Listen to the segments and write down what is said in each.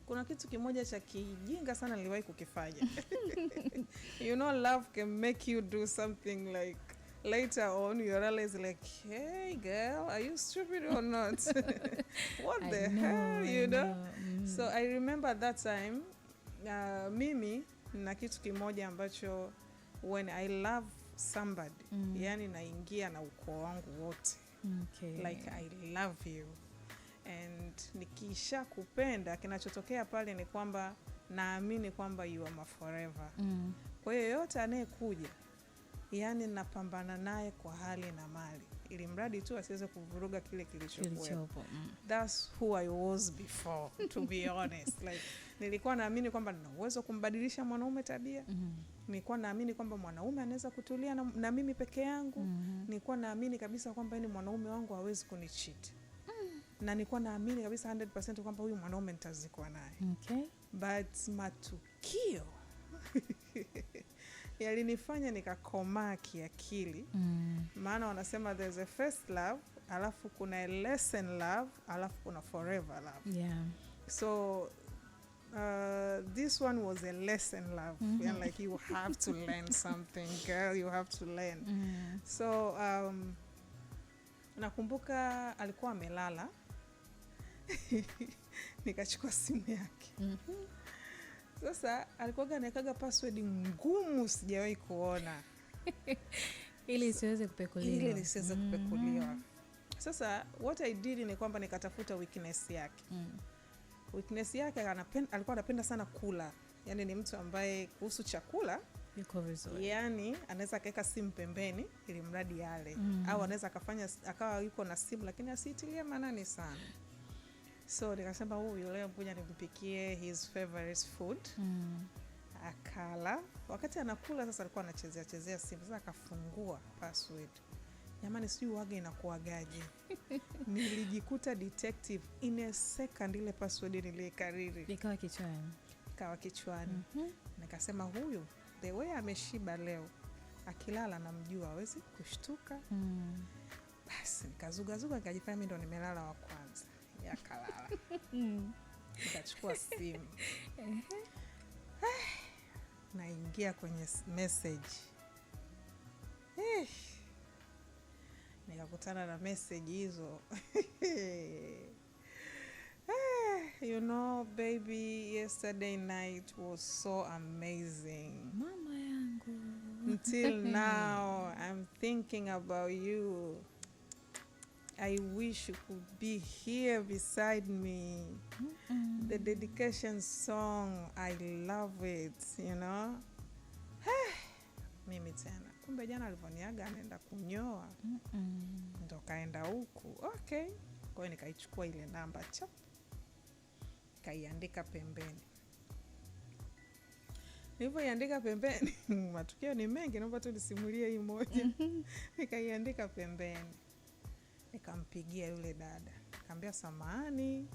kuna kitu kimoja cha kijinga sana niliwahi kukifanya. You know, love can make you do something like later on you realize like, hey girl, are you stupid or not? What the hell, you know? So I remember that time, mimi na kitu kimoja ambacho when I love somebody, yani naingia na ukoo wangu wote. Okay. Like I love you. And nikisha kupenda, kinachotokea pale ni kwamba naamini kwamba you are my forever. Kwa hiyo yote anayekuja, yani napambana naye kwa hali na mali, ili mradi tu asiweze kuvuruga kile kilichokuwepo. That's who I was before, to be honest. Like, nilikuwa naamini kwamba nina uwezo kumbadilisha mwanaume tabia. Nilikuwa naamini kwamba mwanaume anaweza kutulia na mimi peke yangu. Nilikuwa naamini kabisa kwamba ni mwanaume wangu hawezi kunicheat. Na nilikuwa naamini kabisa 100% kwamba huyu mwanaume nitazikwa naye. Okay. But matukio yalinifanya nikakomaa kiakili. Maana wanasema there's a first love, alafu kuna a lesson love, alafu kuna forever love. Yeah. So this one was a lesson love. And like you have to learn something, girl, you have to learn. So nakumbuka alikuwa amelala. Nikachukua simu yake. Sasa alikuwa anaweka password ngumu sijawahi kuona. Ili isiweze kupekuliwa. Sasa what I did ni kwamba nikatafuta weakness yake. Weakness yake alikuwa anapenda sana kula. Yani ni mtu ambaye kuhusu chakula yuko vizuri. Yani anaweza kaweka simu pembeni ili mradi yale. Au anaweza akawa yuko na simu lakini asiitilie maanani sana. So nikasema huyu leo ngoja nimpikie his favorite food. Akala. Wakati anakula sasa alikuwa anachezea simu. Sasa akafungua password. Jamani sijui waga inakuagaje. Nilijikuta detective in a second, ile password nilikariri. Ikawa kichwani. Nikasema huyu the way ameshiba leo, akilala namjua hawezi kushtuka. Basi nikazugazuga nikajifanya mimi ndo nimelala wa kwanza. Yakalala. Nikachukua simu. Naingia kwenye message. Nikakutana na message hizo. You know, baby, yesterday night was so amazing. Mama yangu. Until now, I'm thinking about you. I wish you could be here beside me. The dedication song, I love it, you know. Mimi tena. Kumbe jana alivoniaga anaenda kunyoa. Ndo kaenda huku. Okay. Kwa hiyo nikaichukua ile namba chap. Kaiandika pembeni. Nilipoiandika pembeni, matukio ni mengi, naomba tu nisimulie hii moja. Nikaiandika pembeni. Nikampigia yule dada. Nikamwambia samahani,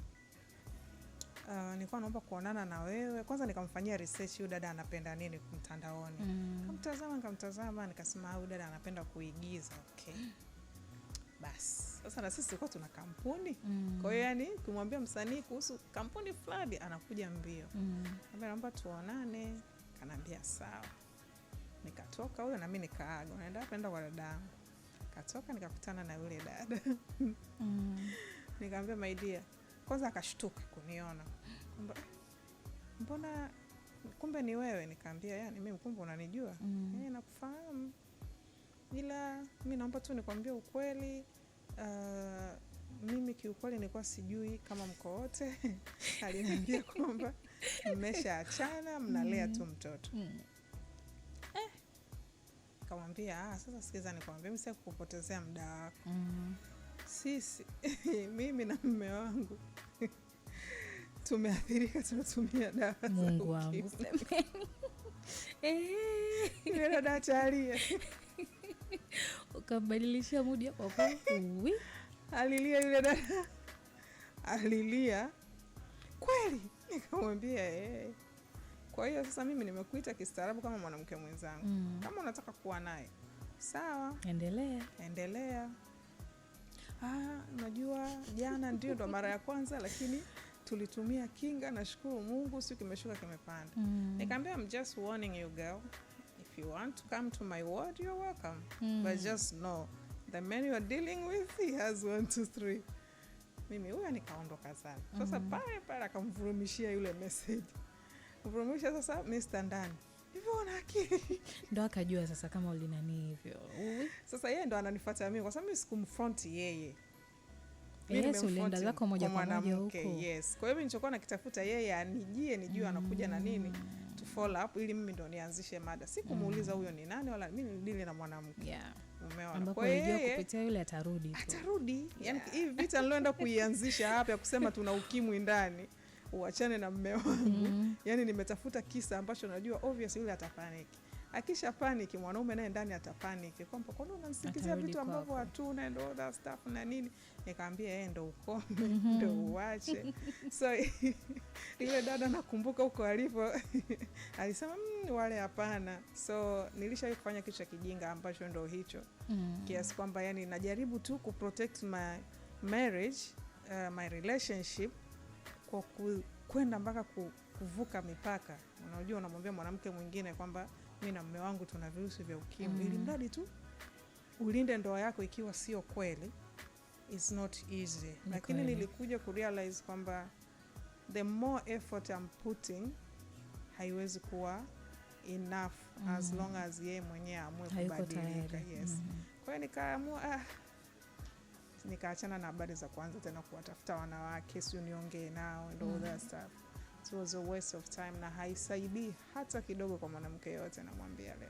nilikuwa naomba kuonana na wewe. Kwanza nikamfanyia research yule dada anapenda nini mtandaoni. Nikamtazama, nikasema huyu dada anapenda kuigiza. Okay. Basi. Sasa na sisi tulikuwa tuna kampuni. Kwa hiyo yani kumwambia msanii kuhusu kampuni fulani anakuja mbio. Naomba tuonane. Kanambia sawa. Nikatoka huyo na mimi nikaaga. Naenda kwa dadangu. Katoka nikakutana na yule dada. Nikamwambia my dear. Kwanza akashtuka kuniona. Mbona kumbe ni wewe? Nikamwambia yani mimi kumbe unanijua? Nakufahamu. Ila mimi naomba tu nikwambie ukweli. Mimi kiukweli nilikuwa sijui kama mko wote. Aliniambia kwamba mmeshaachana, mnalea tu mtoto. Nikamwambia sasa sikiza nikwambie, mimi sasa kukupotezea muda wako. Sisi mimi na mume wangu tumeathirika, tunatumia dawa za Mungu wangu. Ile dada atalia. Ukabadilisha mood hapo hapo. Alilia yule dada. Alilia. Kweli? Nikamwambia kwa hiyo sasa mimi nimekuita kistaarabu kama mwanamke mwenzangu. Kama unataka kuwa naye, sawa. Endelea. Unajua jana ndio ndo mara ya kwanza, lakini tulitumia kinga, nashukuru Mungu siku kimeshuka kimepanda. Nikamwambia, I'm just warning you girl, if you want to come to my ward you're welcome, but just know the man you are dealing with, he has 1 2 3. Mimi huyo nikaondoka sana. Sasa pale akamvurumishia yule message. Vurumisha sasa Mr. ndani. Hivyo una akili. Ndo akajua sasa kama ulinani hivyo. Sasa yeye ndo ananifuata mimi kwa sababu mimi sikumfront yeye. Yes, ulienda zako moja kwa moja huko. Yes. Kwa hiyo nilichokuwa nakitafuta yeye anijie nijue anakuja na nini to follow up ili mimi ndo nianzishe mada. Sikumuuliza huyo ni nani wala mimi nilidili na mwanamke. Yeah. Umeona. Kwa hiyo kupitia yule atarudi tu. Atarudi. Yaani hii vita niloenda kuianzisha hapa ya kusema tuna ukimwi ndani, uachane na mume wangu. Yaani nimetafuta kisa ambacho najua obviously yule atapaniki. Akisha panic mwanaume naye ndani atapanic kwamba kwa nini unanisikizia vitu ambavyo hatuna and all that stuff na nini. Nikamwambia yeye ndo ukome, ndo uache. So ile dada nakumbuka huko alipo alisema wale hapana. So nilishawahi kufanya kitu cha kijinga ambacho ndo hicho. Kiasi kwamba yani najaribu tu kuprotect my marriage, my relationship kwa kwenda mpaka kuvuka mipaka. Unajua unamwambia mwanamke mwingine kwamba mimi na mume wangu tuna virusi vya ukimwi, ili mradi tu ulinde ndoa yako ikiwa sio kweli. It's not easy. Lakini nilikuja kurealize kwamba the more effort I'm putting haiwezi kuwa enough as long as yeye mwenyewe amue kubadilika. Yes. Kwa hiyo nikaamua nikaachana na habari za kwanza tena kuwatafuta wanawake sio niongee nao and all that stuff. It was a waste of time na haisaidii hata kidogo kwa mwanamke yote, namwambia leo.